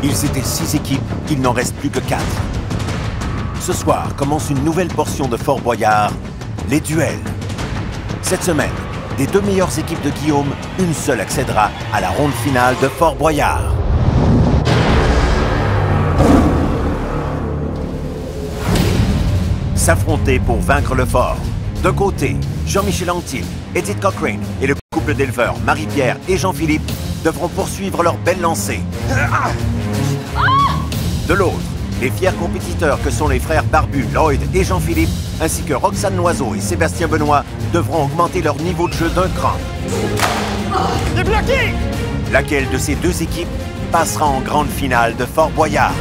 Ils étaient 6 équipes, il n'en reste plus que 4. Ce soir commence une nouvelle portion de Fort Boyard, les duels. Cette semaine, des 2 meilleures équipes de Guillaume, une seule accédera à la ronde finale de Fort Boyard. S'affronter pour vaincre le fort. D'un côté, Jean-Michel Anctil, Edith Cochrane et le couple d'éleveurs Marie-Pierre et Jean-Philippe devront poursuivre leur belle lancée. De l'autre, les fiers compétiteurs que sont les frères Barbu, Lloyd et Jean-Philippe, ainsi que Roxane Loiseau et Sébastien Benoît, devront augmenter leur niveau de jeu d'un cran. Débloqué! Laquelle de ces 2 équipes passera en grande finale de Fort Boyard?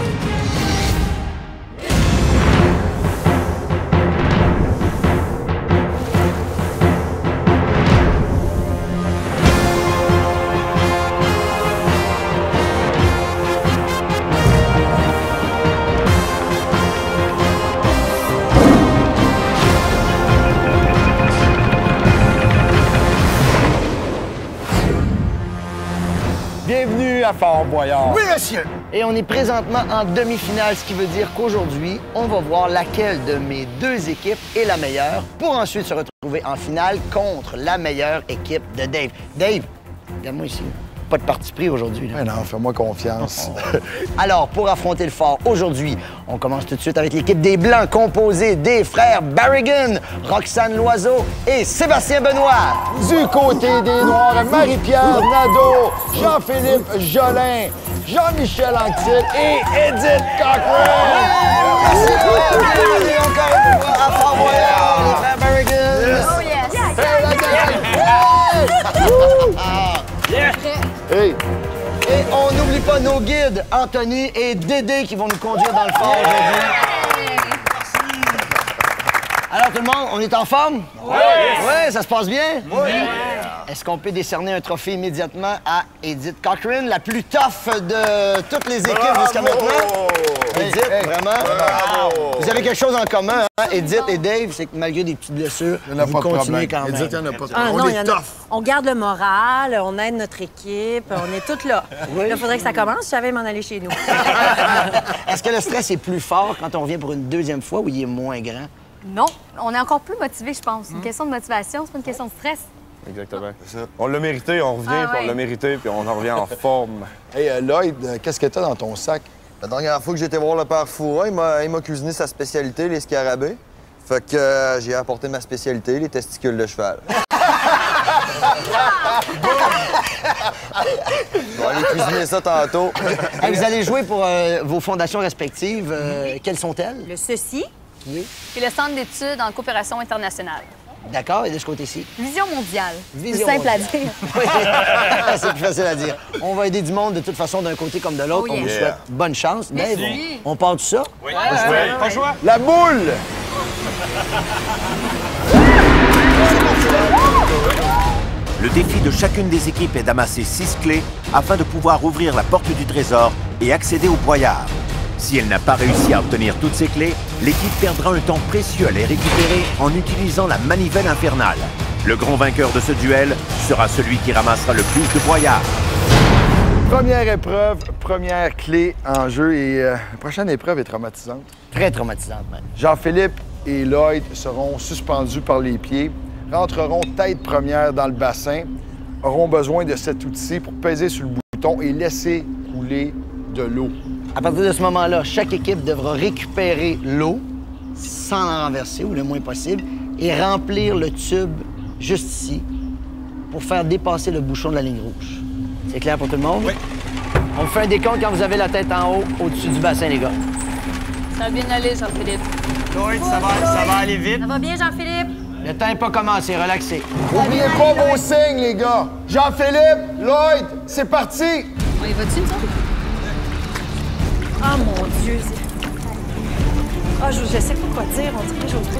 Bienvenue à Fort Boyard. Oui, monsieur! Et on est présentement en demi-finale, ce qui veut dire qu'aujourd'hui, on va voir laquelle de mes 2 équipes est la meilleure pour ensuite se retrouver en finale contre la meilleure équipe de Dave. Dave, regarde-moi ici. Pas de parti pris aujourd'hui. Mais non, fais-moi confiance. Alors, pour affronter le fort aujourd'hui, on commence tout de suite avec l'équipe des Blancs, composée des frères Barrigan, Roxane Loiseau et Sébastien Benoît. Du côté des Noirs, Marie-Pierre Nadeau, Jean-Philippe Jolin, Jean-Michel Anctil et Edith Cochrane. Merci, bienvenue encore une fois à Fort Boyard, les frères Barrigan. Oh yes! Hey, la gang! Hey! Et on n'oublie pas nos guides, Anthony et Dédé, qui vont nous conduire dans le fort aujourd'hui. Alors tout le monde, on est en forme? Oui! Oui, ça se passe bien? Oui! Est-ce qu'on peut décerner un trophée immédiatement à Edith Cochrane, la plus tough de toutes les équipes jusqu'à maintenant? Edith, vraiment? Bravo. Vous avez quelque chose en commun, hein? Edith et Dave, c'est que malgré des petites blessures, Il n'y en a vous pas de continuez problème. quand même. Edith, il n'y en a pas de Ah, problème. non, On il y est en a- tough. On garde le moral, on aide notre équipe, on est toutes là. Oui. Là, il faudrait que ça commence, je savais m'en aller chez nous. Est-ce que le stress est plus fort quand on revient pour une 2e fois ou il est moins grand? Non, on est encore plus motivé, je pense. Une question de motivation, c'est pas une question de stress. Exactement. On l'a mérité, on revient, Ah puis ouais. on l'a mérité, puis on en revient en forme. Hey, Lloyd, qu'est-ce que t'as dans ton sac? La dernière fois que j'étais voir le père Foura, il m'a cuisiné sa spécialité, les scarabées. Fait que j'ai apporté ma spécialité, les testicules de cheval. Je vais aller cuisiner ça tantôt. Hey, vous allez jouer pour vos fondations respectives. Quelles sont-elles? Le ceci, Oui. Puis le Centre d'études en coopération internationale. D'accord, et de ce côté-ci? Vision mondiale. Vision C'est simple à mondiale. dire. Oui, c'est plus facile à dire. On va aider du monde de toute façon d'un côté comme de l'autre. Oh, On vous yeah. souhaite bonne chance. Merci. Dave, on part de ça? Oui, pas choix. La boule! Le défi de chacune des équipes est d'amasser 6 clés afin de pouvoir ouvrir la porte du trésor et accéder au boyard. Si elle n'a pas réussi à obtenir toutes ces clés, l'équipe perdra un temps précieux à les récupérer en utilisant la manivelle infernale. Le grand vainqueur de ce duel sera celui qui ramassera le plus de boyards. Première épreuve, première clé en jeu et la prochaine épreuve est traumatisante. Très traumatisante, même. Jean-Philippe et Lloyd seront suspendus par les pieds, rentreront tête première dans le bassin, auront besoin de cet outil pour peser sur le bouton et laisser couler de l'eau. À partir de ce moment-là, chaque équipe devra récupérer l'eau sans en renverser, ou le moins possible, et remplir le tube juste ici pour faire dépasser le bouchon de la ligne rouge. C'est clair pour tout le monde? Oui. On fait un décompte quand vous avez la tête en haut, au-dessus du bassin, les gars. Ça va bien aller, Jean-Philippe. Lloyd, ça va aller vite. ça va bien, Jean-Philippe? Le temps n'est pas commencé, relaxez. N'oubliez pas vos signes, les gars. Jean-Philippe, Lloyd, c'est parti! On y va-tu, nous autres? Oh mon Dieu, Ah, je sais pas quoi dire, on dirait que j'ose pas.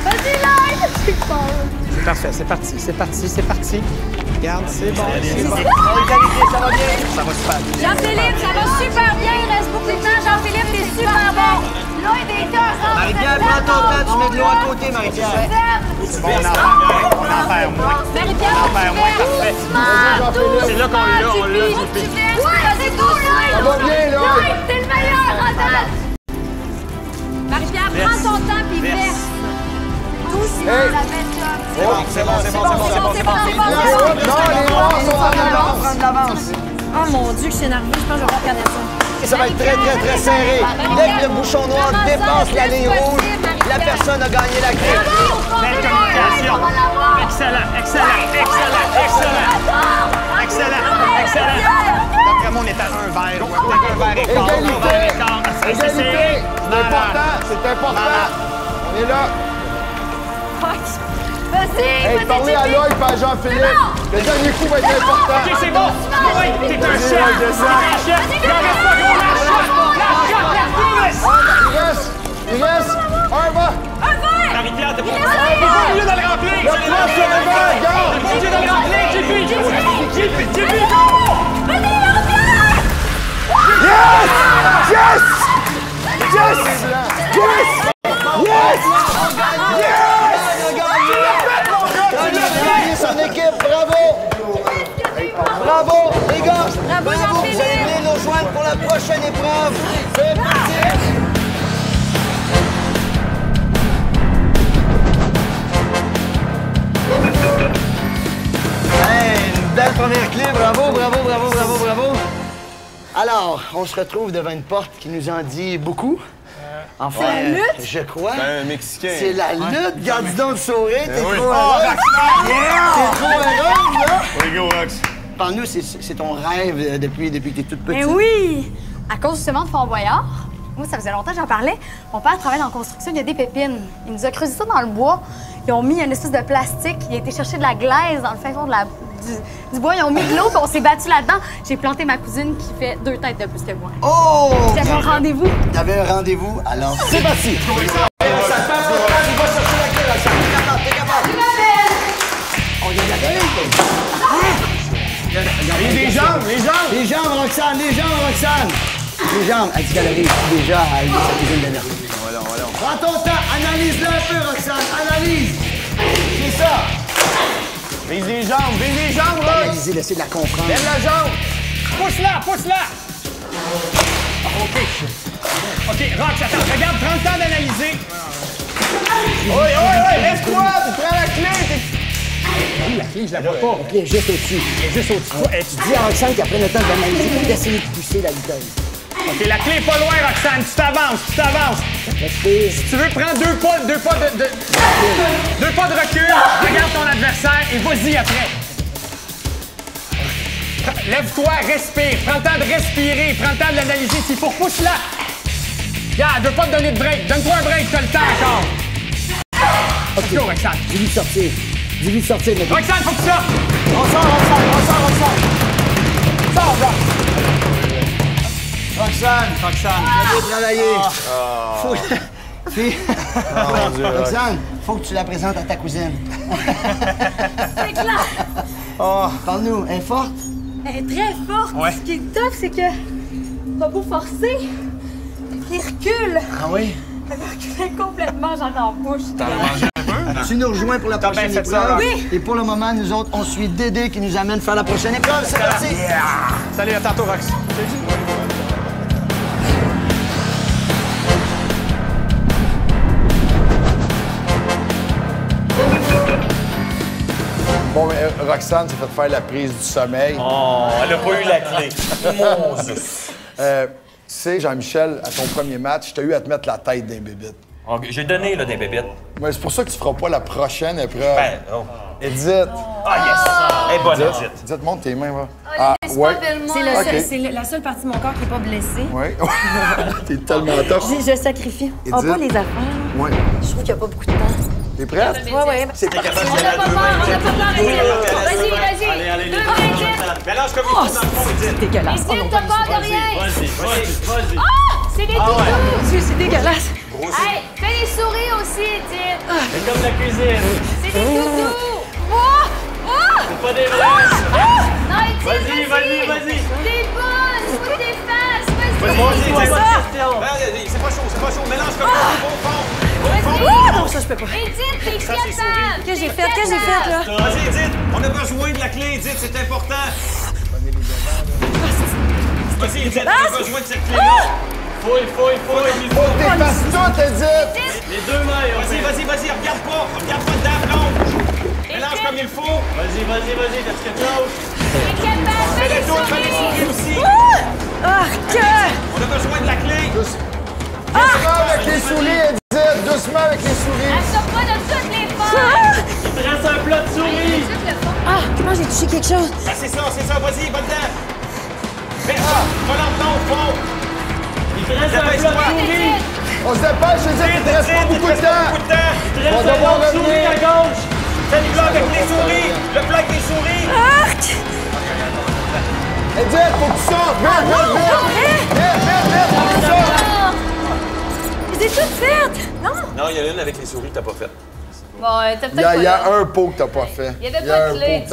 Vas-y, Lloyd! C'est parfait, c'est parti, c'est parti, c'est parti. Regarde, c'est bon. Ça va bien? Ça va super bien. Jean-Philippe, ça va super bien. Il reste beaucoup de temps. Jean-Philippe, t'es super bon. Lloyd est cœur. Marie-Pierre, prends ton temps, tu mets de l'eau à côté, Marie-Pierre. C'est bon, on en perd moins. Marie-Pierre, On en perd moins, parfait. C'est là qu'on l'a, on l'a. Vas-y, tout, Lloyd! C'est bon. Non, les noirs sont en avance. Prendre l'avance. Oh mon Dieu, que je suis énervée. Je pense que je vais regarder ça. Ça va être très serré. Dès que le bouchon noir dépasse la ligne rouge, la personne a gagné la clé. Belle communication. Excellent. D'après moi, on est à un verre. Peut-être un verre et quart. Égalité. C'est important. On est là. Vas-y, Parlez à Lloyd et à Jean-Philippe. Le dernier coup va être important. OK, c'est bon. Oui, t'es un chef. Il reste un verre. Marie-Pierre, t'es pas obligé de le remplir. Le prochain verre, regarde. T'es obligé de le remplir. J'ai vu. Son équipe, bravo, les gars. Bravo, Vous Jean-Philippe. allez venir nous rejoindre pour la prochaine épreuve. C'est parti. Une belle première clé, bravo. Alors, on se retrouve devant une porte qui nous en dit beaucoup. Enfin, je crois. C'est un Mexicain. C'est la lutte, garde donc de sourire, t'es trop oui. heureux. T'es trop heureux, là. Oui, go, Rox. Parle-nous, c'est ton rêve depuis que t'es toute petite. Mais oui! À cause justement de Fort Boyard, moi, ça faisait longtemps que j'en parlais. Mon père travaille dans la construction, il y a des pépines. Il nous a creusé ça dans le bois. Ils ont mis une espèce de plastique. Il a été chercher de la glaise dans le fin fond du bois. Ils ont mis de l'eau, puis on s'est battu là-dedans. J'ai planté ma cousine qui fait 2 têtes de plus que moi. Oh! J'avais un rendez-vous. T'avais un rendez-vous, alors c'est parti! Les jambes. Les jambes, Roxane! Les jambes! Elle dit qu'elle a réussi déjà à allumer sa cuisine de merde. Prends ton temps, analyse-le un peu, Roxane, analyse! C'est ça! Vise les jambes, Rox. Analyser, laissez de la comprendre. Lève la jambe. Pousse-la. OK, Rox, attends, regarde, prends le temps d'analyser. Oui, lève-toi, tu prends la clé. Oui, la clé, je la vois pas. Ok, juste au-dessus. Elle est juste au-dessus. Tu dis à Roxane qu'elle prenne le temps d'analyser et d'essayer de pousser la liteuse. OK, la clé est pas loin, Roxane. Tu t'avances. Respire. Si tu veux, prends deux pas de recul, regarde ton adversaire et vas-y après. Lève-toi, respire. Prends le temps de respirer. Prends le temps de l'analyser. S'il faut, pousse-la. Regarde, elle veut pas te donner de break. Donne-toi un break, t'as le temps encore. Let's go, Roxane. Dis-lui de sortir. Mais... Roxane, faut que tu sortes. On sort. Sors, Roxane. Bien travaillé. Roxane, faut que tu la présentes à ta cousine. C'est clair. Parle-nous, elle est forte? Elle est très forte. Ouais. Ce qui est tough, c'est que pas beau forcer. Il recule. Ah oui? Elle reculait complètement, j'en ai en bouche. Tu nous rejoins pour la prochaine bien fait ça, épreuve. Oui. Et pour le moment, nous autres, on suit Dédé qui nous amène faire la prochaine épreuve. C'est parti! Salut, à tantôt, Rox. Bon, mais Roxane s'est fait faire la prise du sommeil. Oh, elle a pas eu la clé. Mon Dieu. Tu sais, Jean-Michel, à ton premier match, t'as eu à te mettre la tête d'un bébé. Okay, j'ai donné là, des bébites. Ouais, c'est pour ça que tu feras pas la prochaine épreuve. Ben, oh. Edith. Ah, yes! Elle est bonne, Edith. Edith, montre tes mains, va. C'est la seule partie de mon corps qui n'est pas blessée. Oui. T'es tellement top. Je sacrifie. On Edith. pas les affaires. Oui. Je trouve qu'il n'y a pas beaucoup de temps. T'es prête? Ouais. C'est parti. On n'a pas peur, Vas-y. Allez. Deux bras, Edith. Mélange comme il faut dans le fond, Edith. C'est dégueulasse. Edith, t'as peur de rien. Vas-y. C'est des toutous. Dieu, c'est dégueulasse. Hey, fais des souris aussi, Edith. C'est comme la cuisine. C'est des toutous. C'est pas des vrais. Non, Edith, Vas-y. Des bonnes, faut des fesses. Vas-y. Vas-y. C'est pas chaud. Mélange comme il faut. Non, ça, je peux pas. Edith, t'es capable. Qu'est-ce que j'ai fait, là? Vas-y, Edith. On a besoin de la clé, Edith. C'est important. Vas-y, Edith. On a besoin de cette clé-là. Fouille. Faut que t'effaces tout, Edith! Les deux mains, vas-y, regarde pas dedans, plonge. Mélange comme il faut. Vas-y, t'as-tu quelque chose? Fais les tours, fais les souris aussi. Arc! On a besoin de la clé. Doucement avec les souris, Edith! Doucement avec les souris! Assure-toi de toutes les formes! Il te reste un plat de souris. Ah, comment j'ai touché quelque chose? Ah, c'est ça, vas-y, va dedans. Mais va lentement au fond. Il te reste un plat de souris. On se dépêche, je dis qu'il te reste pas beaucoup de temps! Il te reste On va devoir revenir à gauche. Fais le plat avec les souris. Le plat avec les souris. Arc! Edith, faut que tu sortes! Vite, faut que tu sortes! Je les ai toutes faites! Non? Non, il y en a une avec les souris que t'as pas faite. Bon, t'as peut-être Il y a un pot que t'as pas fait. Il y avait pas de clé,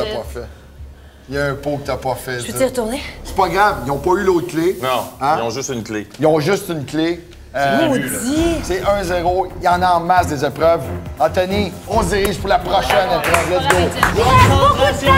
Il y a un pot que t'as pas fait. Je peux t'y retourner? C'est pas grave, ils ont pas eu l'autre clé. Non, Hein? ils ont juste une clé. Ils ont juste une clé. Maudit! C'est 1-0. Il y en a en masse des épreuves. Anthony, on se dirige pour la prochaine épreuve. Let's go! Beaucoup de temps!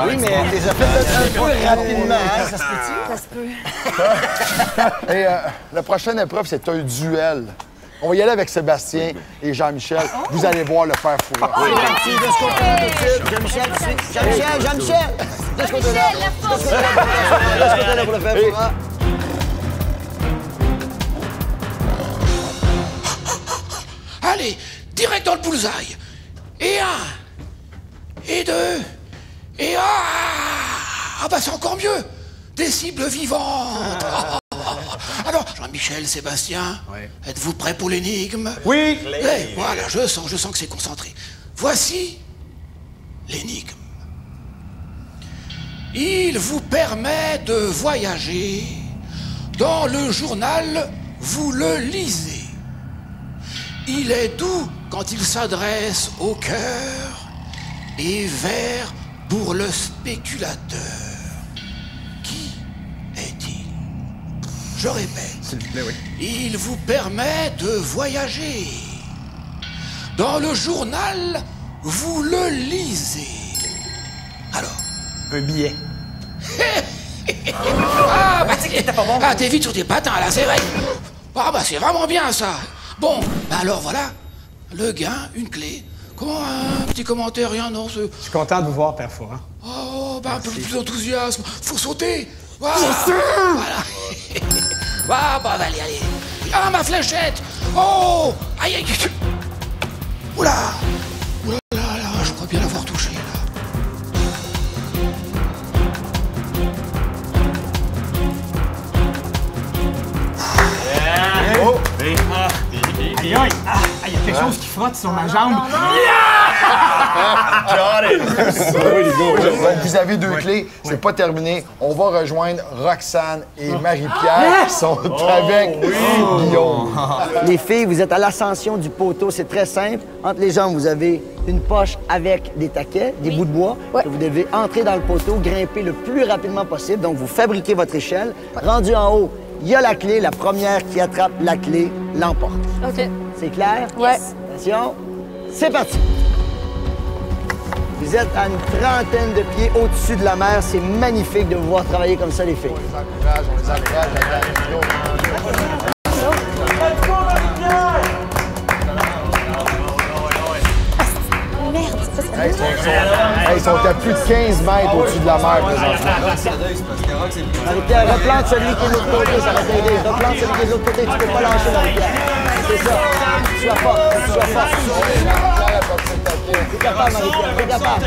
Oui, mais tu les as fait un peu rapidement, hein? Ça se peut-tu? Ça se peut. Et la prochaine épreuve, c'est un duel. On va y aller avec Sébastien et Jean-Michel. Vous allez voir le père Fouras. C'est parti, de ce côté-là tout de suite. Jean-Michel, tu suis. Jean-Michel! De ce côté-là. De ce côté-là pour le père Fouras. Allez, direct dans le bullseye. Et 1, et 2, et ah bah c'est encore mieux. Des cibles vivantes. Alors, Jean-Michel, Sébastien, êtes-vous prêts pour l'énigme? Oui. Voilà, je sens que c'est concentré. Voici l'énigme. Il vous permet de voyager. Dans le journal, vous le lisez. Il est doux quand il s'adresse au cœur et vert pour le spéculateur. Qui est-il? Je répète. S'il vous plaît, oui. Il vous permet de voyager. Dans le journal, vous le lisez. Alors? Un billet. Ah, bah, t'es vite sur tes patins, là, c'est vrai. Ah, bah, c'est vraiment bien, ça. Bon, bah alors, voilà. Le gain, une clé. Comment, un petit commentaire, rien, non, Je suis content de vous voir, Père Fouras. Oh, bah, un peu plus d'enthousiasme. Faut sauter. Voilà. Ah, bah, allez. Ah, ma fléchette. Oh, aïe, aïe. Oula. Oula, là, je crois bien l'avoir touché, là. Aïe, il y a quelque chose qui frotte sur ma jambe. Vous avez 2 clés, c'est pas terminé. On va rejoindre Roxane et Marie-Pierre qui sont avec Guillaume. Les filles, vous êtes à l'ascension du poteau. C'est très simple. Entre les jambes, vous avez une poche avec des taquets, des bouts de bois. Que vous devez entrer dans le poteau, grimper le plus rapidement possible. Donc, vous fabriquez votre échelle. Rendu en haut, il y a la clé. La première qui attrape la clé l'emporte. OK. C'est clair? Ouais. Attention, c'est parti. Vous êtes à une trentaine de pieds au-dessus de la mer. C'est magnifique de vous voir travailler comme ça, les filles. On les encourage. Ils sont à plus de 15 mètres au-dessus de la mer présentement. Marie-Pierre, replante celui qui est de l'autre côté, ça va t'aider. Replante celui qui est de l'autre côté, tu peux pas lâcher, Marie-Pierre. C'est ça. Sois fort. T'es capable, Marie-Pierre, t'es capable.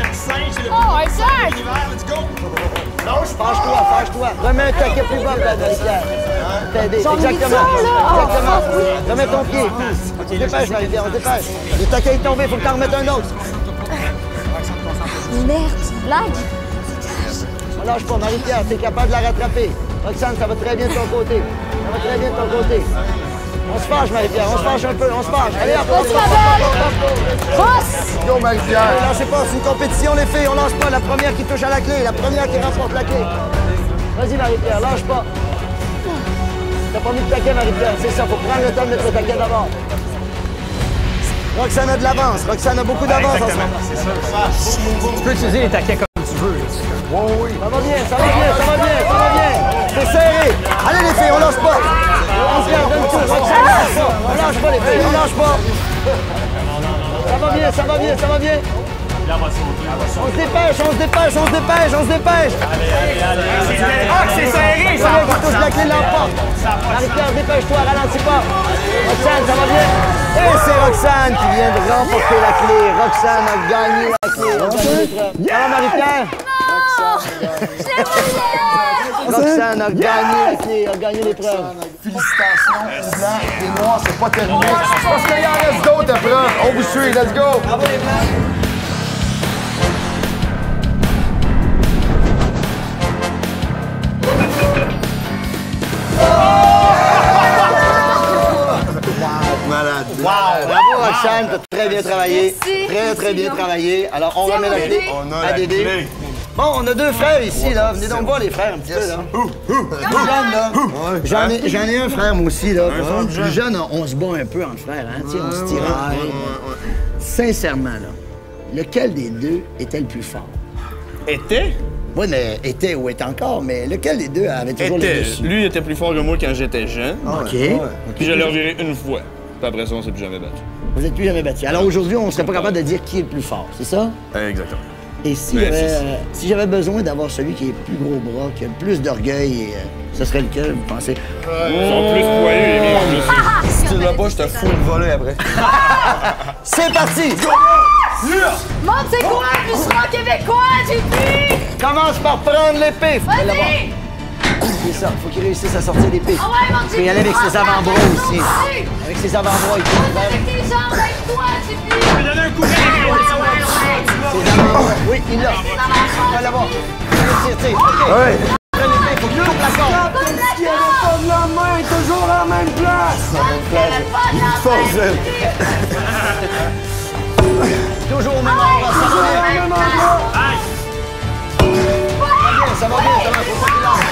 Oh, exact! Fâche-toi. Remets un taquet plus bas, Marie-Pierre. T'aider. Exactement. Remets ton pied. On se dépêche, Marie-Pierre, on se dépêche. Le taquet est tombé, faut que t'en remettes un autre. Merde, tu blagues? On lâche pas, Marie-Pierre, t'es capable de la rattraper. Roxane, ça va très bien de ton côté. On se fâche, Marie-Pierre, on se fâche un peu, Allez, hop, Go, Marie-Pierre. Lâchez pas, c'est une compétition, les filles. On lâche pas. La première qui touche à la clé, la première qui remporte la clé. Vas-y, Marie-Pierre, lâche pas. T'as pas mis de taquet, Marie-Pierre. C'est ça, faut prendre le temps de mettre le taquet d'abord. Roxane a de l'avance. Roxane a beaucoup d'avance en ce moment. Tu peux utiliser les taquets comme tu veux. Oui. Ça va bien. C'est serré. Allez, les filles, on lâche pas. On se garde un tour. Roxane, on lâche pas, les filles, on lâche pas. Ça va bien. On se dépêche. Ah, c'est serré, ça! Celui qui touche la clé l'emporte. Marie-Pierre, dépêche-toi, ralentis pas. Roxane, ça va bien? Et c'est Roxane qui vient de remporter la clé. Roxane a gagné la clé. Ça va, Marie-Pierre? Roxane a gagné la clé, a gagné l'épreuve. Félicitations, les blancs, les noirs, c'est pas terminé. Parce qu'il y en reste d'autres épreuves. On vous suit, let's go! Bravo, les blancs. Bravo, Roxane, t'as très bien travaillé. Très bien travaillé. Alors, on remet la clé à Dédé. Bon, on a 2 frères ici, là. Venez donc voir les frères un petit peu, là. J'en ai un frère, moi aussi, là. Plus jeune, on se bat un peu entre frères, hein. Tiens, on se tiraille. Sincèrement, là, lequel des deux était le plus fort? Était? Oui, mais était ou est encore, mais lequel des deux avait toujours le dessus? Lui était plus fort que moi quand j'étais jeune. OK. Puis je l'ai reviré une fois. Puis après ça, on s'est plus jamais battu. Vous n'êtes plus jamais battu. Alors aujourd'hui, on ne serait pas capable de dire qui est le plus fort, c'est ça? Exactement. Et si j'avais besoin d'avoir celui qui a le plus gros bras, qui a le plus d'orgueil, ce serait lequel, vous pensez? Ils sont plus poilus, les miens. Si tu l'as pas, je te fous le volet après. C'est parti! Montre c'est quoi, bûcheron québécois, JP! Commence par prendre l'épée. Vas-y! C'est ça, faut qu'il réussisse à sortir l'épée. Ah ouais, mon Il peut y aller avec ses avant-bras aussi. Vas-y! Avec ses avant-bras, il peut le faire. Avec tes jambes, avec toi, JP! Je vais donner un coup de Ses avant-bras. Oui, il l'a. Il va l'avoir. Tire. OK. Ouais. Prends l'épée, faut qu'il coupe la corde. Ce qui avait pas de la main est toujours à la même place. Toujours au même endroit, ça va bien. Ça va bien, faut pas qu'il lâche.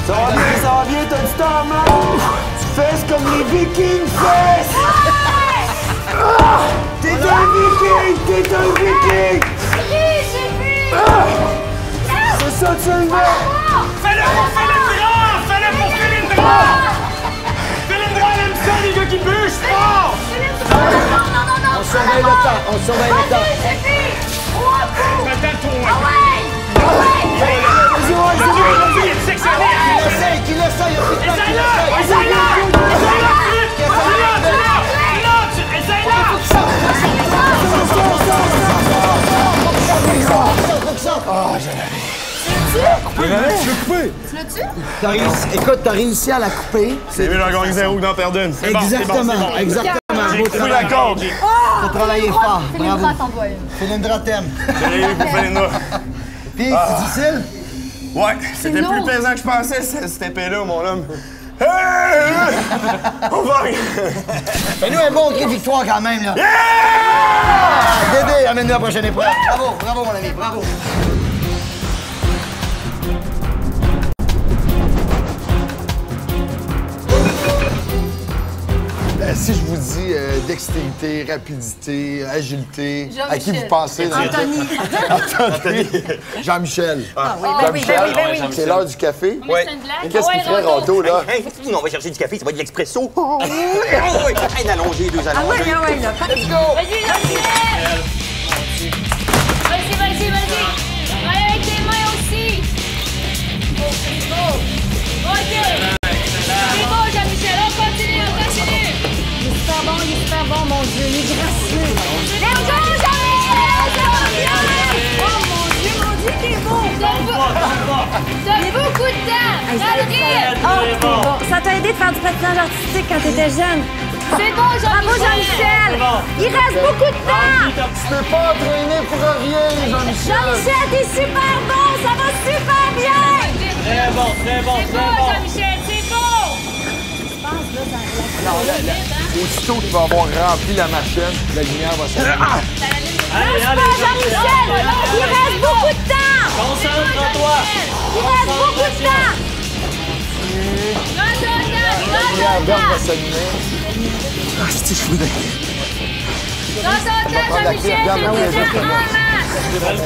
Ça va bien, t'as du temps en main. Tu fesses comme les Vikings fesses. T'es un Viking! C'est ça, tu le veux! Fais-le pour Félindra! Fais-le pour Félindra! Félindra, elle aime ça, les gars qui bûchent fort! On surveille le temps, on surveille le temps. Vas-y, il est sectionné! Qu'il essaye, il a plus de temps qu'il Tu l'as tué? Écoute, t'as réussi à la couper. C'est mieux d'en gagner 0 que d'en perdre une. C'est bon, Exactement, c'est bon. exactement. J'ai coupé la corde. T'as travaillé fort, bravo. Félindra t'envoie une. Félindra t'aime. J'ai eu pour Félindra. Puis, c'est difficile? Ouais, c'était lourd. plus plaisant que je pensais, cette épée-là, mon homme. Hey! On va! Fais-nous un bon cri de victoire quand même, là. Dédé, amène-nous à la prochaine épreuve. Bravo, mon ami, bravo. Si je vous dis dextérité, rapidité, agilité, à qui vous pensez? Anthony. Anthony. Jean-Michel. Ah oui, C'est l'heure du café. Ouais. C'est une blague. Qu'est-ce qu'il ferait, Ronto, là? Hey, on va chercher du café, ça va être de l'expresso. Un allongé, 2 allongés. Ah ouais, là. Vas-y, Jean-Michel! Vas-y. Allez avec tes mains aussi. C'est beau. OK. C'est beau, Jean-Michel. On continue. Il est super bon, mon Dieu. Il est gracieux. Let's go, Jean-Michel! Ça va bien! Oh, mon Dieu, t'es beau. T'as beaucoup de temps. Oh, bon. Ça t'a aidé de faire du patinage artistique quand t'étais jeune. C'est bon, Jean-Michel. Bravo, Jean-Michel. Il reste beaucoup de temps. Tu t'es pas entraîné pour rien, Jean-Michel. Jean-Michel, t'es super bon. Ça va super bien. Très bon. C'est beau, Jean-Michel. C'est beau. Aussitôt que tu vas avoir rempli la machine, la lumière va s'allumer. Allez, Jean-Michel, il reste beaucoup de temps. concentre-toi! Il reste beaucoup de temps. La lumière va s'allumer. Dans ton temps, Jean-Michel, Regarde, c'est regarde, déjà en masse.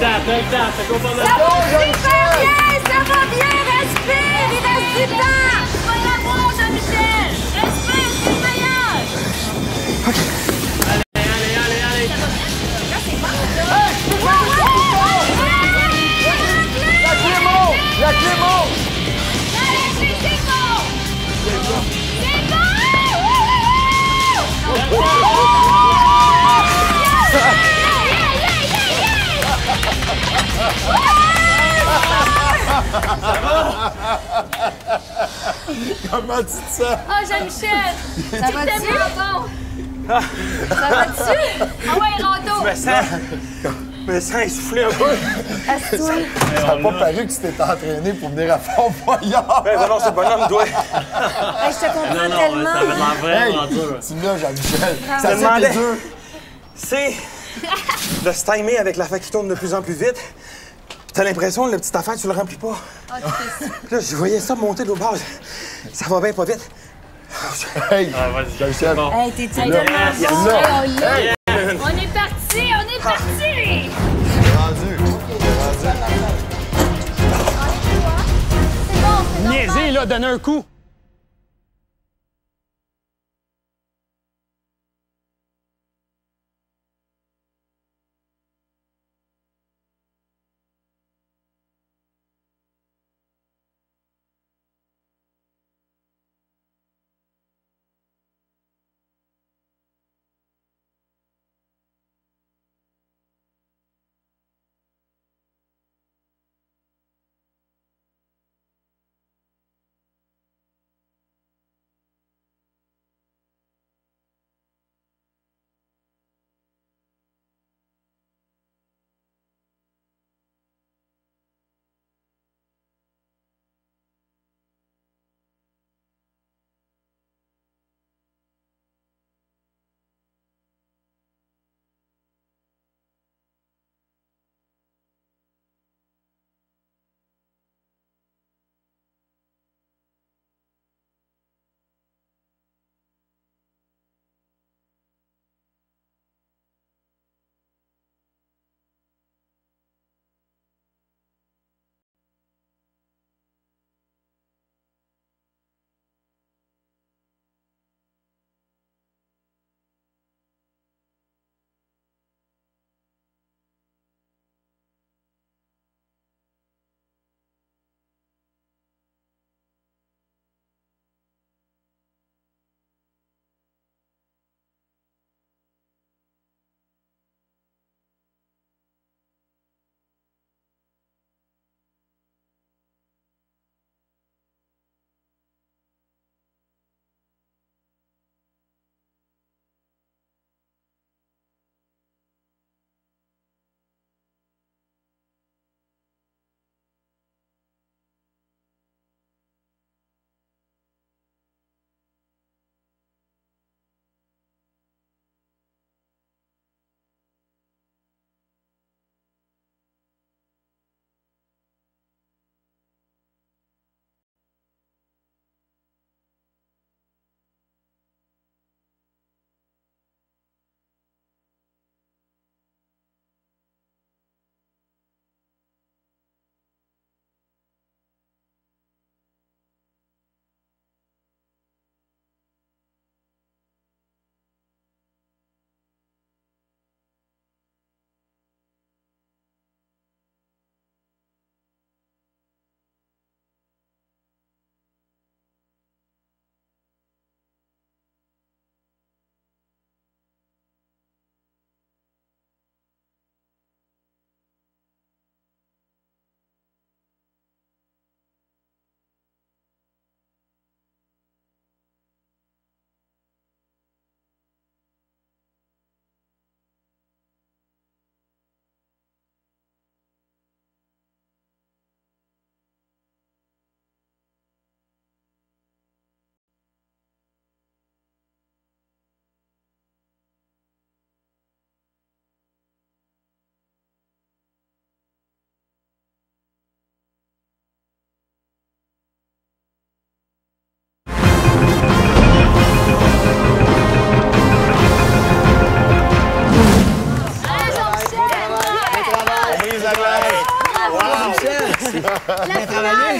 T'as le temps, ça compte pas mal. Ça va super bien, ça va bien. Respire, il reste du temps. Tu vas l'avoir, Jean-Michel. Respire, c'est le meilleur. Allez. La Clément! Allez, c'est bon. C'est bon. Comment tu te sens? Oh, Jean-Michel. Ça va-tu? Tellement bon. Ça va-tu? Ah ouais, Ronto. Je me sens essoufflé un peu. Assis-toi. Ça n'a pas paru que tu t'étais entraîné pour venir à Fort Boyard. Ben non, c'est bonhomme, toi. Hey, je te comprends tellement. Ça va l'air vraiment Hey, dur. tu me l'as, Jean-Michel. Je Ça te demandais. c'est dur. C'est de se timer avec l'affaire qui tourne de plus en plus vite. Puis t'as l'impression que la petite affaire, tu le remplis pas. Puis là, je voyais ça monter de l'autre bord. Ça va bien pas vite. Hey, vas-y. Jean-Michel. Bon. Hey, t'es tellement Là. bon. Là. Hey, on est parti. Rendu. C'est bon. Niaiser, là, donner un coup.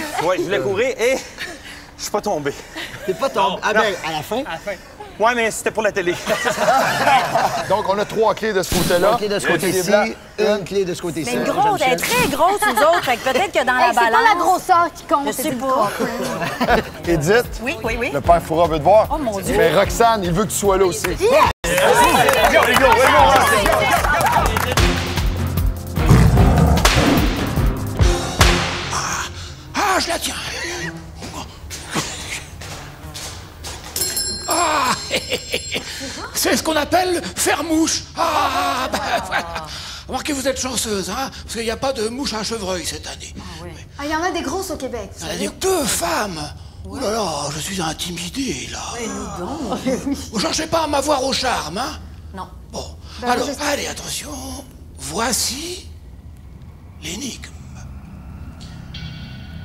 courir? Oui, je voulais courir et je suis pas tombé. T'es pas tombé? Ah ben, à la fin? À la fin. Ouais, mais c'était pour la télé. Donc, on a 3 clés de ce côté-là. Une clé de ce côté-ci, une clé de ce côté-ci. Mais grosse, elle est très grosse, nous autres. Fait que peut-être que dans la Hey, c'est pas balance... la grosseur qui compte, Je c'est sais le pas. couple. Edith, Oui. le père Foura veut te voir. Oh, mon Dieu. Mais Roxane, il veut que tu sois là aussi. Ah, je la tiens. Ah, c'est ce qu'on appelle faire mouche. Ah, ben voilà. Remarquez, vous êtes chanceuse, hein, parce qu'il n'y a pas de mouche à chevreuil cette année. Ah, il y en a des grosses au Québec. Il y en a 2 femmes. Oh là là, je suis intimidé, là. Vous cherchez pas à m'avoir au charme, hein? Non. Bon, Ben, alors, allez, attention. Voici l'énigme.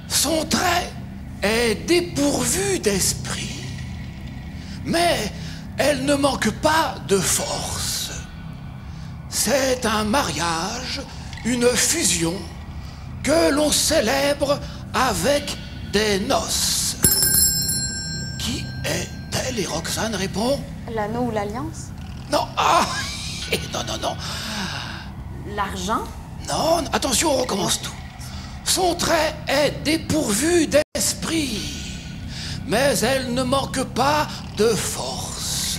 Son trait est dépourvu d'esprit, mais elle ne manque pas de force. C'est un mariage, une fusion que l'on célèbre avec des noces. Qui est-elle? Et Roxane répond... L'anneau ou l'alliance? Non, ah! Non, non, non. L'argent? Non, attention, on recommence tout. Son trait est dépourvu d'esprit, mais elle ne manque pas de force.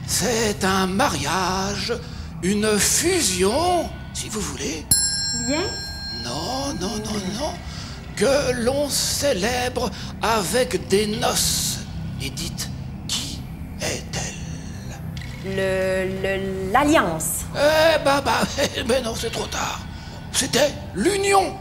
C'est un mariage, une fusion, si vous voulez. Lien? Non, non, non, non. Que l'on célèbre avec des noces. Et dites, qui est-elle? L'alliance. Mais non, c'est trop tard. C'était l'union.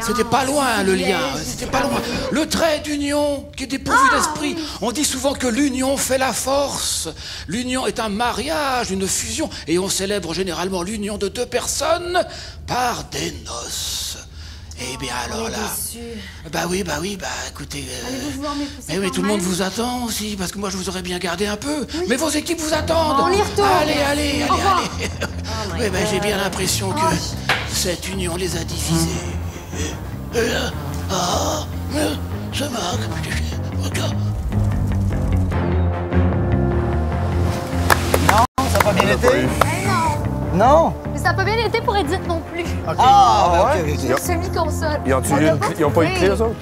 C'était pas loin, le lien. C'était pas loin. Le trait d'union qui est dépourvu d'esprit. On dit souvent que l'union fait la force. L'union est un mariage, une fusion. Et on célèbre généralement l'union de 2 personnes par des noces. Eh bien, alors là... Bah oui, écoutez... Allez-vous voir mes poussées Mais quand tout le monde même? vous attend aussi, parce que moi, je vous aurais bien gardé un peu. Mais vos équipes vous attendent. On y retourne. Allez. Oui, ben, j'ai bien l'impression que cette union les a divisés. Ça marque. Regarde. Non, ça n'a pas bien été? Eh non! Non? Mais ça n'a pas bien été pour Edith non plus. Ah, OK. J'ai une semi-console. Ils ont pas eu de clé, eux autres?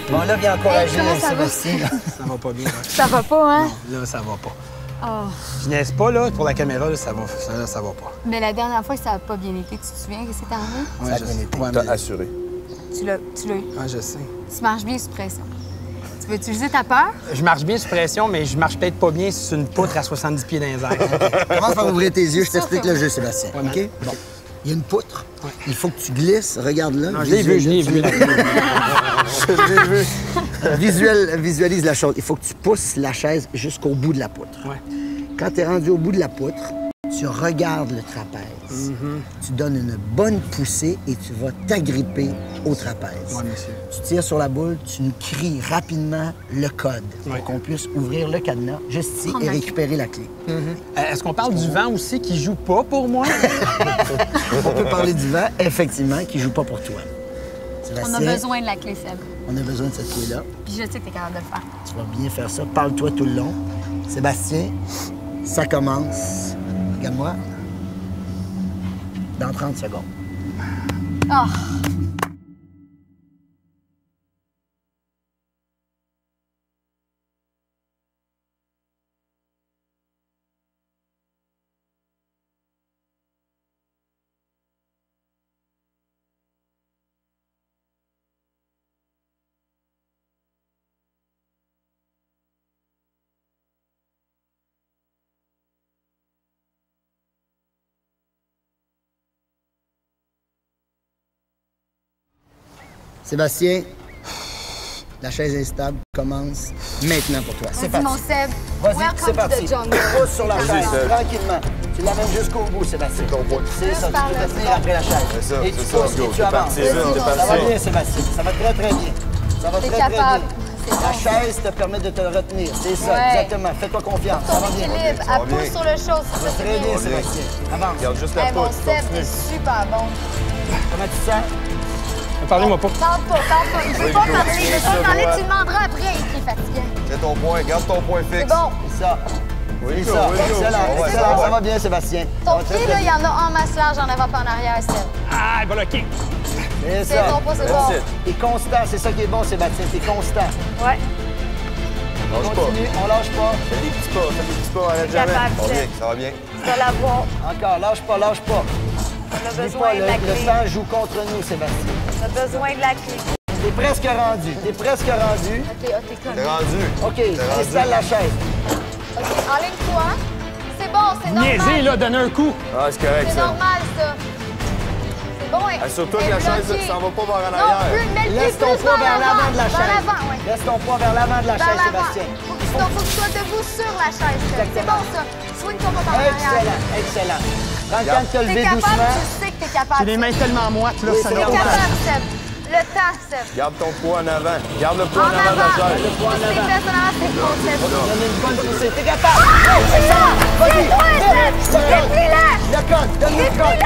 Bon, là, viens encourager Comment ça va? Sébastien. Ça va pas bien. Ça va pas, hein? Non, là, ça va pas. Oh. Je niaise pas, là, pour la caméra, là, ça va pas. Mais la dernière fois, ça n'a pas bien été. Tu te souviens que c'est arrivé? Ouais, Ça a bien été. Ouais, T'as mais... assuré. Tu l'as eu. Ouais, je sais. Tu marches bien sous pression. Tu veux utiliser ta peur? Je marche bien sous pression, mais je marche peut-être pas bien sur une poutre à 70 pieds dans les airs. Commence par ouvrir tes yeux, je t'explique le jeu, Sébastien. Ouais, OK? Bon. Il y a une poutre. Ouais. Il faut que tu glisses. Regarde-là. Non, je l'ai vu. Visualise la chose. Il faut que tu pousses la chaise jusqu'au bout de la poutre. Ouais. Quand tu es rendu au bout de la poutre, tu regardes le trapèze. Tu donnes une bonne poussée et tu vas t'agripper au trapèze. Ouais, monsieur. Tu tires sur la boule, tu nous cries rapidement le code pour qu'on puisse ouvrir le cadenas juste ici et récupérer la clé. Est-ce qu'on parle du vent aussi qui joue pas pour moi? On peut parler du vent, effectivement, qui joue pas pour toi. On a besoin de la clé faible. On a besoin de cette clé-là. Puis je sais que tu es capable de le faire. Tu vas bien faire ça. Parle-toi tout le long. Sébastien, ça commence. Regarde-moi. Dans 30 secondes. Ah! Sébastien, la chaise est stable. Commence maintenant pour toi. C'est Vas-y, parti. mon Seb. Vas-y, Welcome c'est to parti. the jungle. Pousse sur la chaise, tranquillement. Tu l'amènes jusqu'au bout, Sébastien. C'est ça, tu peux te tenir après la chaise. Et tu pousses et tu avances. Ça va bien, Sébastien. Ça va très, très bien. Ça va T'es très, très bien. capable. La chaise te permet de te retenir. C'est ça, Ouais. exactement. Fais-toi confiance. Ça Ton va bien. équilibre, elle pousse sur le chose. Ça va très bien, Sébastien. Avance. Regarde juste la Hey, mon poutre. Seb est super bon. Comment tu te sens? Parlez-moi pas. Parle pas. Il veut pas parler. Il veut pas parler. Tu demanderas après. Il est fatigué. C'est ton point, garde ton point fixe. C'est bon. C'est ça. C'est ça. Excellent. Ça va bien, Sébastien. Ton pied, là, il y en a en masse large, en avant pas en arrière, Seb. Ah, il va le kick. C'est C'est ça. bon, pas c'est bon. T'es constant, c'est ça qui est bon, Sébastien. T'es constant. Ouais. Lâche pas. Continue, on lâche pas. Fais des petits pas, arrête jamais. Capable, Ça va bien, Seb. ça va bien. Tu vas l'avoir. Encore, lâche pas. On a N'oublie besoin pas, de la le clé. sang joue contre nous, Sébastien. On a besoin de la clé. T'es presque rendu. OK, t'es comme. T'es rendu. OK, installe la chaise. OK, enligne-toi. C'est bon, c'est Niaiser, normal. là, donner un coup. Ah, c'est correct, C'est ça. normal, ça. C'est bon. Ah, surtout que elle la est chaise, bloquée. ça va pas vers en Non, arrière. plus, mets le pied Laisse ton plus poids vers l'avant de la Vers chaise. l'avant, oui. Laisse ton poids vers l'avant de la Vers chaise, l'avant. Sébastien. Faut que tu sois debout sur la chaise. C'est bon, ça. Swing-toi pas par l'arrière. Excellent. Prends le temps de te T'es lever capable, doucement. tu sais que t'es capable. J'ai les mains tellement moites, là, Oui, ça c'est n'a T'es pas de capable, Seb. Le temps, Seb. Garde ton poids en avant. Garde le poids En en avant de la avant. chaise. Le poids en Pousse tes avant. fesses en avant, c'est bon, Seb. Donne une bonne poussée. T'es capable. C'est ça! C'est toi, Seb! Déplie-la! Le code. Donne-lui le code.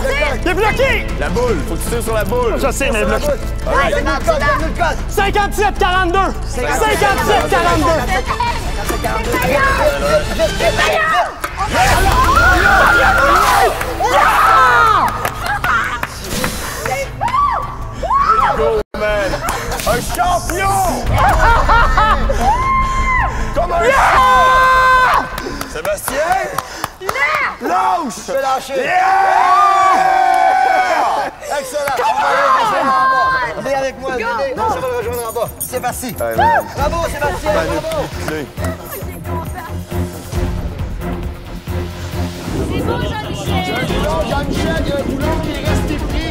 Déplie-la! Il est bloqué! La boule, faut que tu tires sur la boule. Je sais, mais bloqué. Donne-lui le code. Donne-lui le code. 57-42! 57-42! Go, man. Un champion! Comme un champion! Sébastien? Lâche! Je vais lâcher. Excellent. Viens avec moi, venez. On va le rejoindre en bas. C'est parti. Bravo, Sébastien. Bravo. C'est bon, Jean-Michel! Jean-Michel, il y a un boulon qui est resté pris.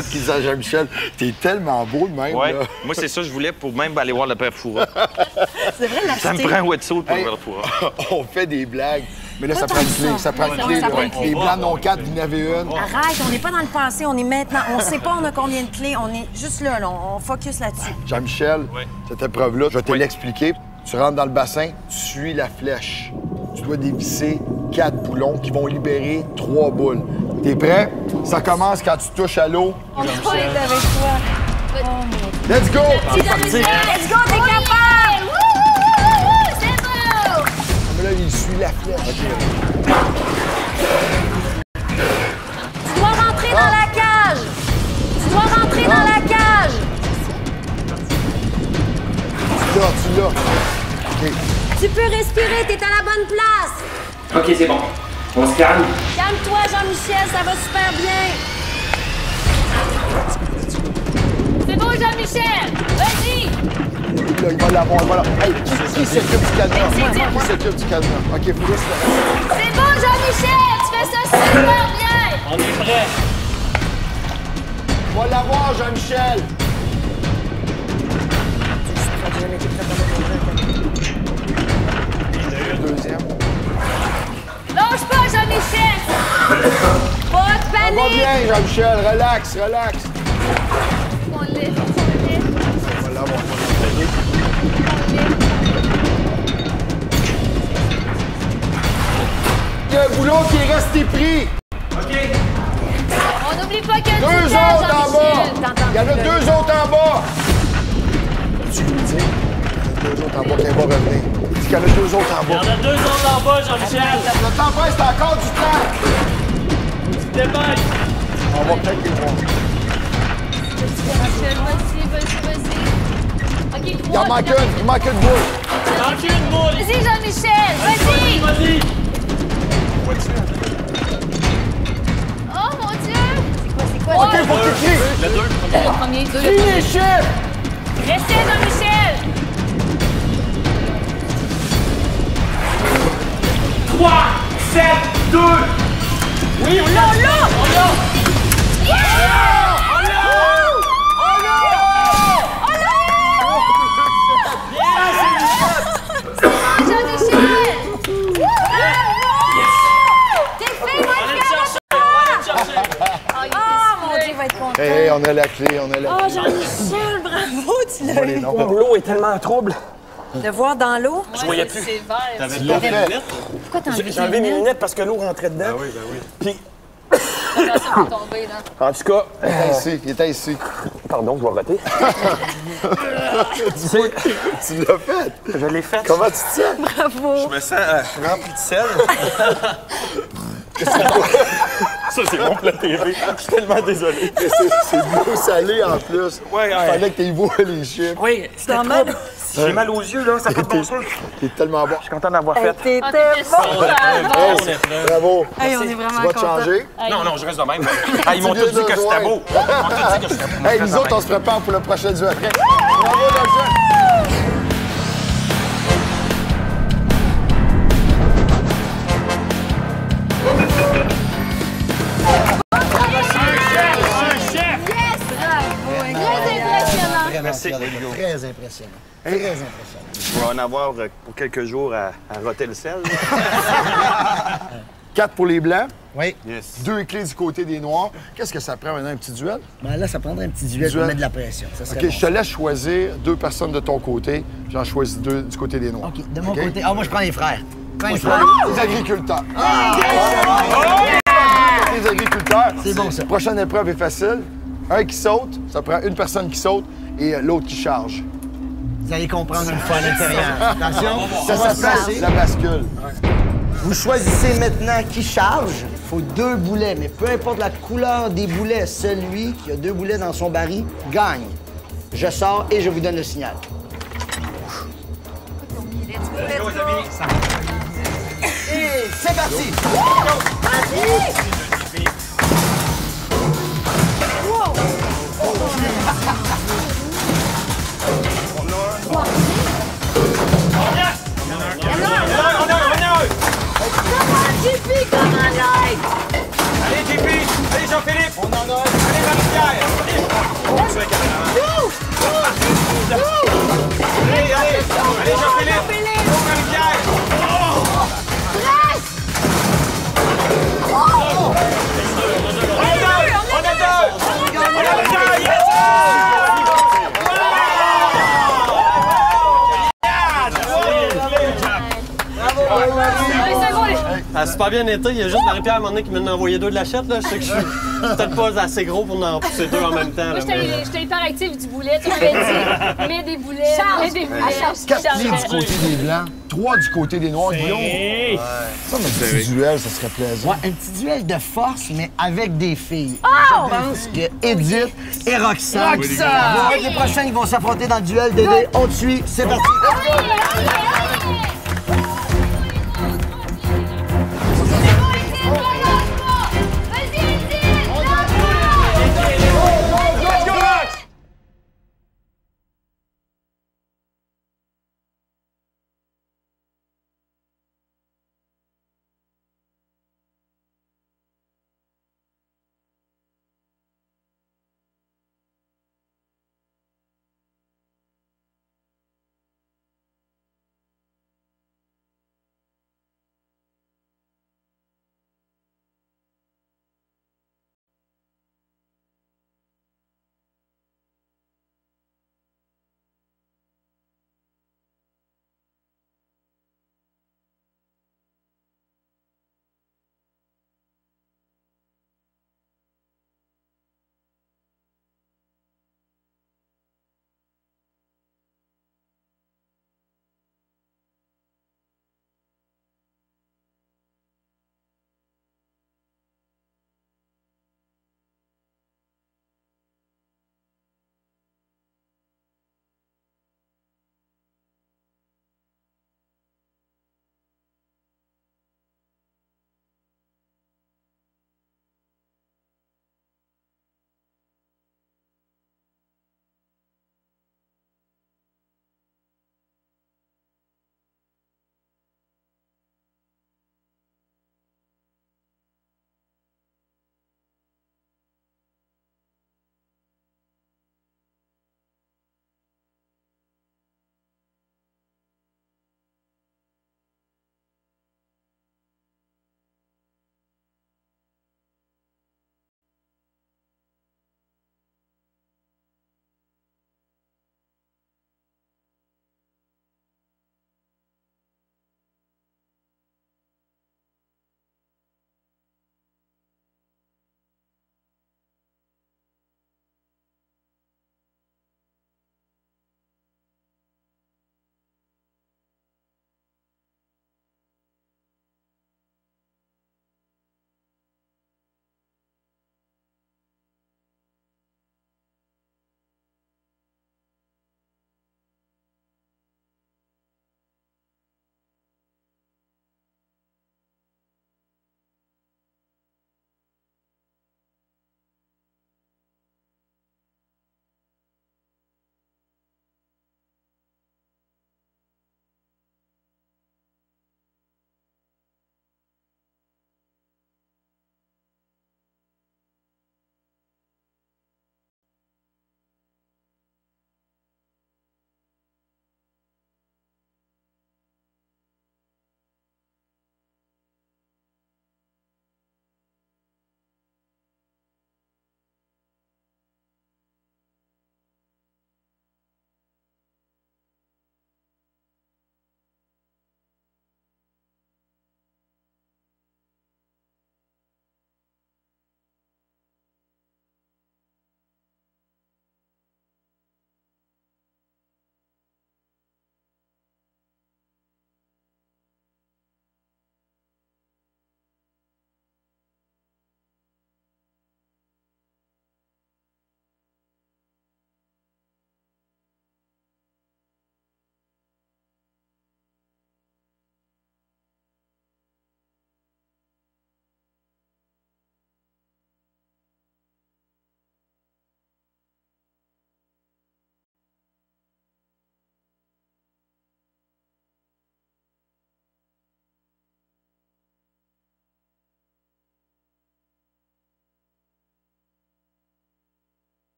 tout ce qu'il dit à Jean-Michel. T'es tellement beau de même, Ouais. là. Moi, c'est ça que je voulais pour même aller voir le père Foura. C'est vrai, la Ça me prend un wetsuit pour voir le Foura. On fait des blagues. Mais là, ça Pas prend tant une que clé. ça. Ça prend une Ouais, clé. ça là. prend une clé. Les blancs non 4, vous en avez une. Arrête, on n'est pas dans le passé, on est maintenant. On sait pas on a combien de clés, on est juste là, on focus là-dessus. Jean-Michel, cette épreuve-là, je vais te l'expliquer. Tu rentres dans le bassin, tu suis la flèche. Tu dois dévisser 4 boulons qui vont libérer 3 boules. T'es prêt? Ça commence quand tu touches à l'eau. On va être avec toi. Oh mon Let's go! Dieu. Let's go, t'es capable! C'est beau! Mais là, il suit la flèche. Tu dois rentrer dans la cage! Tu dois rentrer dans la cage! Tu l'as. OK. Tu peux respirer, t'es à la bonne place! OK, c'est bon. On se calme. Calme-toi, Jean-Michel, ça va super bien! C'est beau, Jean-Michel! Vas-y! Là, il va l'avoir, voilà. Hey, qui s'occupe du cadenas? Qui s'occupe du cadenas? OK, faut juste... C'est beau, Jean-Michel! Tu fais ça super bien! On est prêt. On va l'avoir, Jean-Michel! Deuxième. Lâche pas, Jean-Michel! Pas de Ça va panique! bien, Jean-Michel. Relax. On l'est. On va l'avoir. Il y a un boulot qui est resté pris. On n'oublie pas que Deux tu autres en bas. Il y en a 2 autres en bas. Tu lui dis, il y en a 2 autres en bas qui vont revenir. Dis qu'il y en a 2 autres en Il y bas. en a 2 autres en bas, Jean-Michel. Le temps presse, c'est encore du temps. Tu te dépêches. On va peut-être les voir. Vas-y. OK, Il en manque une. Il manque une boule. Manque une boule. Vas-y, Jean-Michel! Vas-y! Vas-y. Oh, mon Dieu! C'est quoi? OK, faut que tu cries. Le premier, deux, Crie les chiffres. Restez, Jean-Michel! 3, 7, 2. Oui, on l'a. Jean-Michel! T'es fait, moi, Oh mon Dieu, il va être content! Hey, on a la clé, on a la Oh, clé. Jean-Michel, bravo, tu l'as eu! L'eau est tellement trouble. De voir dans l'eau? Je voyais plus. T'avais Tu l'as fait. Pourquoi t'as enlevé J'ai enlevé mes lunettes parce que l'eau rentrait dedans. oui, ben oui. Puis, tomber, là. en tout cas, Il était ici. pardon, je dois voter. Tu l'as fait. Je l'ai fait. Comment tu te sens? Bravo! Je me sens rempli de sel. Ça, c'est mon plat TV. Je suis tellement désolé. C'est de l'eau salée en plus. Ouais, Il fallait que tu y vois les chiffres. Oui, c'était trouble. J'ai mal aux yeux, là. Ça fait bon ça. T'es tellement bon. Je suis content d'avoir fait. T'étais Ah, bon! Hey, bravo. Hey, on est Tu vraiment vas te contents. changer? Non, non, je reste de même. Ah, ils m'ont Tu tous viens dit de que c'était beau. joindre. Ils m'ont tous dit que c'était beau. Hey, nous autres, on se prépare pour le prochain duel. Bravo, Roger. Yes! Bravo! Très impressionnant. Très impressionnant. Très impressionnant. Je vais en avoir pour quelques jours à roter le sel. 4 pour les blancs. Oui. Yes. 2 clés du côté des noirs. Qu'est-ce que ça prend maintenant, un petit duel? Ben là, ça prendrait un petit duel pour Duel. mettre de la pression. Ça serait OK, bon. je te laisse choisir 2 personnes de ton côté. J'en choisis 2 du côté des noirs. OK, de mon OK? côté. Ah, moi, je prends les frères. Moi, je prends les agriculteurs. Les agriculteurs. C'est bon, ça. Prochaine épreuve est facile. Un qui saute, ça prend une personne qui saute et l'autre qui charge. Vous allez comprendre une fois à l'intérieur. Attention, Ça s'appelle la bascule. Vous choisissez maintenant qui charge. Il faut 2 boulets, mais peu importe la couleur des boulets, celui qui a 2 boulets dans son baril gagne. Je sors et je vous donne le signal. Et c'est parti! Allez, JP! Allez, Jean-Philippe! On en a un! Allez, Marie-Pierre! Ça a super bien été. Il y a juste Marie-Pierre à un moment donné qui m'a envoyé 2 de l'achette. Je sais que je suis peut-être pas assez gros pour en pousser 2 en même temps. Moi, j'étais hyper active du boulet. Tu m'avais dit, mets des boulets, mets des boulets. 4 clés du côté des Blancs, 3 du côté des Noirs. Guillaume. Ça, mais un petit duel, ça serait plaisant. Ouais, un petit duel de force, mais avec des filles. Oh! Je pense que Edith et Roxane. Les prochains, ils vont s'affronter dans le duel. Dédé, on te suit. C'est parti.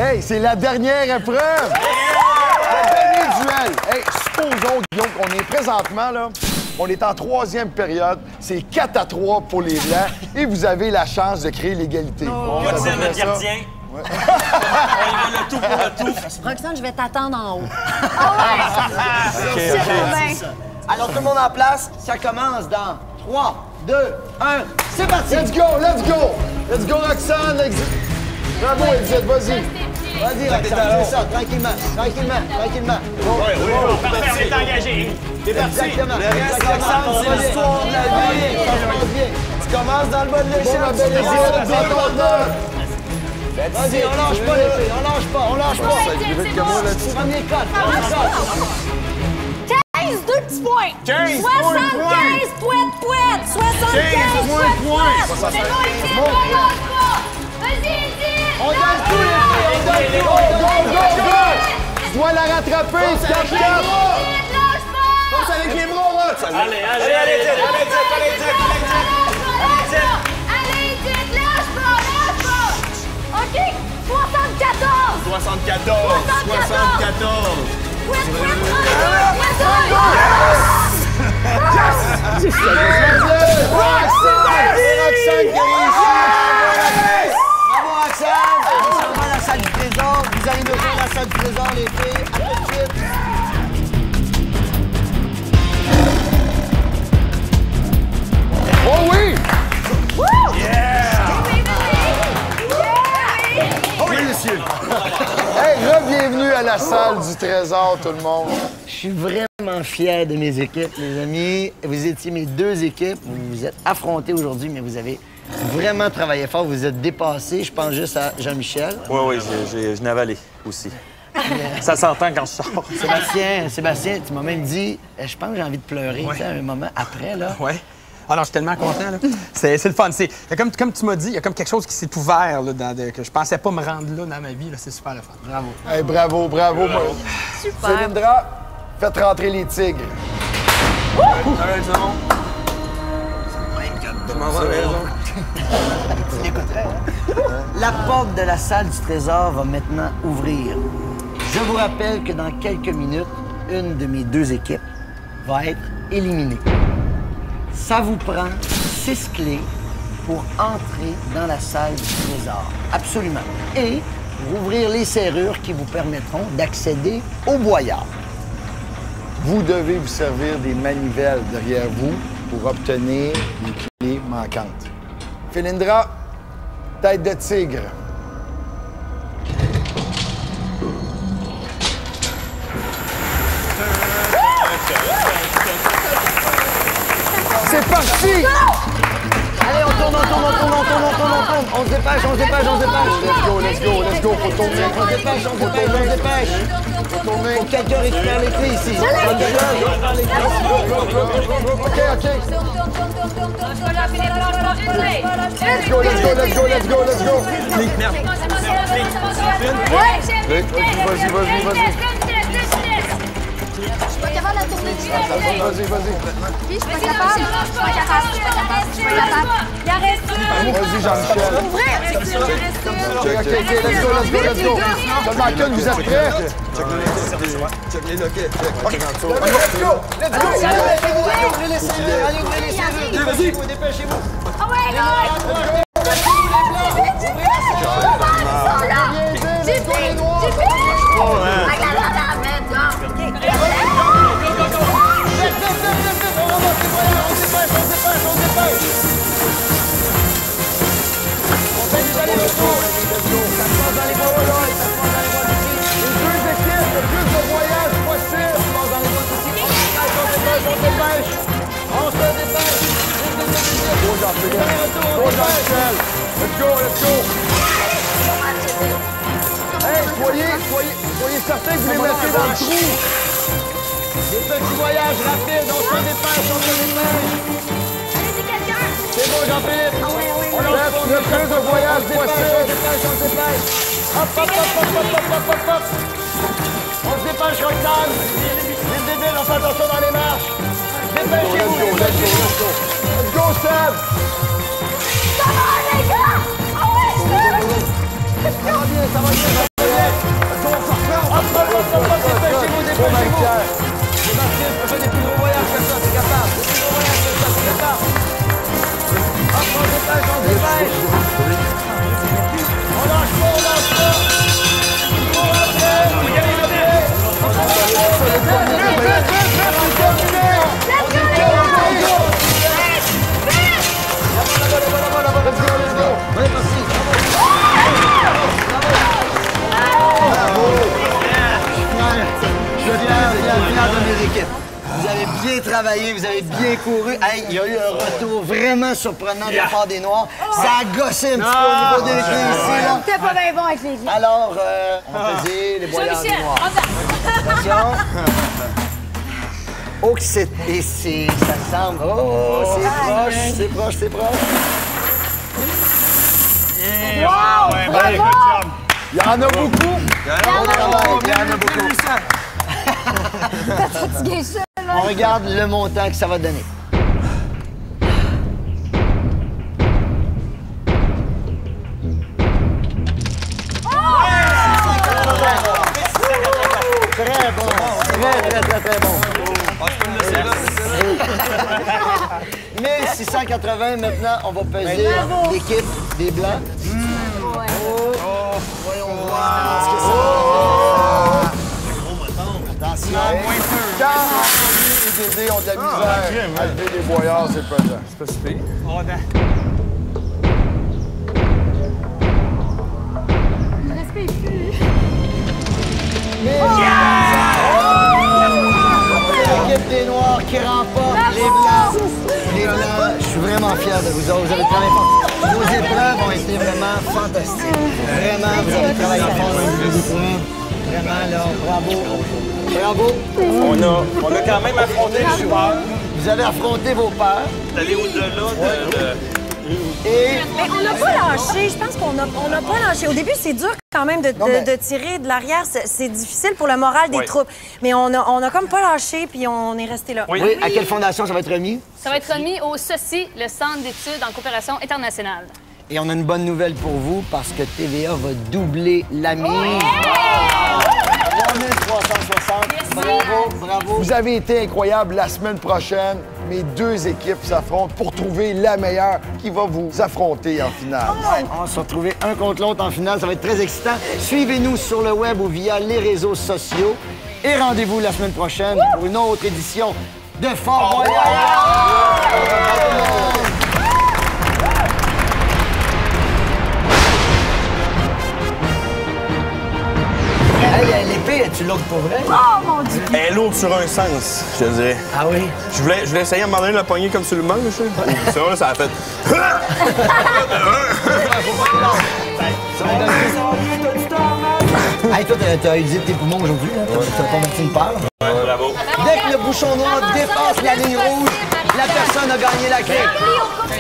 Hey, c'est la dernière épreuve! Le dernier duel! Hey, supposons, Guillaume, qu'on est présentement, là, on est en 3e période. C'est 4-3 pour les Blancs et vous avez la chance de créer l'égalité. Gardien, notre gardien. On y va le tout pour le tout. Roxane, je vais t'attendre en haut. C'est bon, ben. Alors, tout le monde en place, ça commence dans 3, 2, 1, c'est parti! Let's go, let's go! Let's go, Roxane! Bravo, Edith, vas-y! Vas-y, Roxane, c'est ça, tranquillement, tranquillement, tranquillement. Parfait, on est engagé. T'es parti. Exactement. Le reste, Roxane, c'est l'histoire de la vie. Ça se passe bien. Tu commences dans le bas de l'échelle. Bon, ma belle Edith, dans ton neuf! Vas-y, on lâche pas les filles, on lâche pas, on lâche pas. Premier code, premier code. 15, 2 petits points. 15 75 points. pouet. 75 pouet. C'est bon, ici, on lâche pas. Vas-y, Edith. On donne tout, les filles, on donne tout. Go! Tu dois la rattraper, stop, stop! Lâche pas. Pense avec les bras, Rox! Allez, Allez, Edith, lâche pas. OK, 74. 74. Bravo, Roxane! On s'en va à la salle du trésor. Vous allez nous faire la salle du trésor, les filles. À tout de suite. Oh oui! Oui, monsieur. Hey, bienvenue à la salle du trésor, tout le monde. Je suis vraiment fier de mes équipes, les amis. Vous étiez mes deux équipes. Vous vous êtes affrontés aujourd'hui, mais vous avez vraiment travaillé fort. Vous êtes dépassés. Je pense juste à Jean-Michel. Oui, je n'ai avalé aussi. Ça s'entend quand je sors. Sébastien, tu m'as même dit, je pense que j'ai envie de pleurer, tu sais, un moment après, là. Ouais. Ah non, je suis tellement content, là. C'est le fun. Comme tu m'as dit, il y a comme quelque chose qui s'est ouvert, là, que je pensais pas me rendre là dans ma vie. C'est super le fun. Bravo. Hey, bravo. Super. Cylindra, faites rentrer les tigres. La porte de la salle du trésor va maintenant ouvrir. Je vous rappelle que dans quelques minutes, une de mes deux équipes va être éliminée. Ça vous prend 6 clés pour entrer dans la salle du trésor. Absolument. Et pour ouvrir les serrures qui vous permettront d'accéder au boyard. Vous devez vous servir des manivelles derrière vous pour obtenir les clés manquantes. Philindra, tête de tigre. C'est parti! Allez, on tourne. On se dépêche. Let's go, faut tourner. On se dépêche. Faut tourner. Faut que quelqu'un récupère les clés ici. OK. Let's go. Vas-y. Je suis pas capable de la tourner. Vas-y. Je suis pas capable. Il en reste une. Vas-y, Jean-Michel. Ouvrir. OK, let's go. Seulement qu'une, vous êtes prêts? Check les loquets. Let's go. Allez, ouvrez les serrures. Dépêchez-vous. Ah ouais, là! J'ai fait! Let's go. Hey, soyez certains que vous les mettez dans le trou. Des petits voyages rapides, on se dépêche. Allez-y, quelqu'un! C'est bon, Jean-Philippe. Le plus de voyages possible. On se dépêche. Hop. On se dépêche, Roxane. Les débiles, on fait attention dans les marches. Dépêchez-vous. Let's go, Seb. Ça va, les gars! Ah ouais, Ça va bien. Dépêchez-vous. Sébastien, tu fais des plus gros voyages que ça, t'es capable. Hop, on se dépêche. On lâche pas. Je suis fier de mes équipes. Vous avez bien travaillé, vous avez bien couru. Hey, il y a eu un retour vraiment surprenant de la part des Noirs. Ça a gossé un petit peu au niveau des clés ici, là. T'es pas bien bon avec les clés. Alors, on faisait les boyards des Noirs. Attention. Oh, que c'est... Et c'est... Ça semble... Oh, c'est proche. Wow! Bravo! Il y en a beaucoup. Il y en a beaucoup. T'as fatigué ça, là? On regarde le montant que ça va donner. Très bon. Très bon. 1680, maintenant, on va peser l'équipe des Blancs. Voyons voir ce que ça va. Attention. Quand les bébés ont de la misère à lever les boyards, c'est pesant. C'est pas super. Respire plus. L'équipe des Noirs qui remporte les Blancs. Les Blancs, je suis vraiment fier de vous autres. Vous avez travaillé fort. Vos épreuves ont été vraiment fantastiques. Vraiment, vous avez travaillé fort dans vos épreuves. Vraiment, là, bravo. On a quand même affronté le joueur. Vous avez affronté vos peurs. D'aller au-delà de... Et... Mais on n'a pas lâché. Je pense qu'on n'a pas lâché. Au début, c'est dur quand même de tirer de l'arrière. C'est difficile pour le moral des troupes. Mais on a comme pas lâché, puis on est resté là. Oui. À quelle fondation ça va être remis? Ça va être remis au CECI, le Centre d'études en coopération internationale. Et on a une bonne nouvelle pour vous, parce que TVA va doubler la mise. 3360. Bravo. Vous avez été incroyable. La semaine prochaine, mes deux équipes s'affrontent pour trouver la meilleure qui va vous affronter en finale. On va se retrouver un contre l'autre en finale. Ça va être très excitant. Suivez-nous sur le web ou via les réseaux sociaux. Et rendez-vous la semaine prochaine pour une autre édition de Fort Boyard. Hey, l'épée, tu l'autres pour vrai? Oh, mon Dieu! Elle est lourde sur un sens, je te dirais. Ah oui? Je voulais essayer à un moment donné de la pogner comme sur le manche. C'est vrai, ça a fait... Hey, toi, t'as utilisé tes poumons aujourd'hui, hein? T'as pas monté une peur? Ouais, bravo. Dès que le bouchon noir dépasse la ligne rouge, la personne a gagné la clé.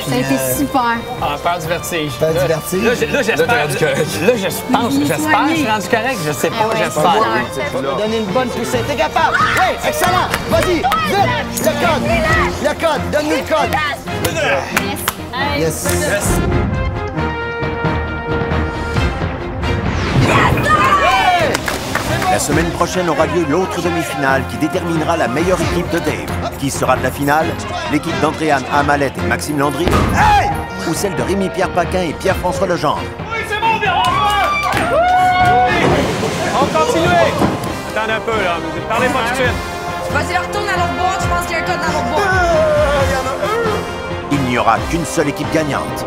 Ça a été super. Ah, peur du vertige. Peur du vertige? Là, j'espère. Là, j'espère que je suis rendu correct. Je sais pas, j'espère. On va donner une bonne poussée. T'es capable? Oui, excellent. Vas-y, vite. Le code. Le code. Donne-nous le code. Yes. La semaine prochaine aura lieu l'autre demi-finale qui déterminera la meilleure équipe de Dave. Qui sera de la finale? L'équipe d'Andréane Amalette et Maxime Landry? Hey! Ou celle de Rémi-Pierre Paquin et Pierre-François Legendre? Oui, c'est bon, bien! On continue! Attends un peu, là. Parlez pas tout de suite. Vas-y, retourne à l'autre boîte. Je pense qu'il y a un code dans l'autre boîte. Il n'y aura qu'une seule équipe gagnante.